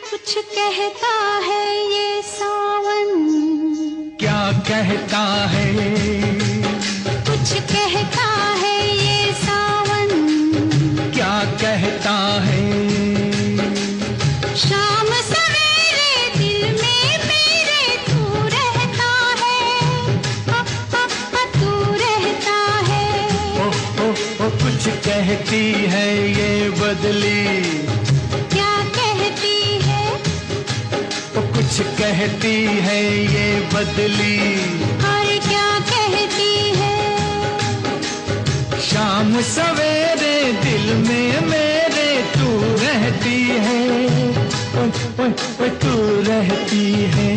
कुछ कहता है ये सावन, क्या कहता है? कुछ कहता है ये सावन, क्या कहता है? शाम सवेरे दिल में मेरे तू रहता है, तू रहता है। ओ, कुछ कहती है ये बदली, क्या कहती है? कुछ कहती है ये बदली, और क्या कहती है? शाम सवेरे दिल में मेरे तू रहती है, तू रहती है।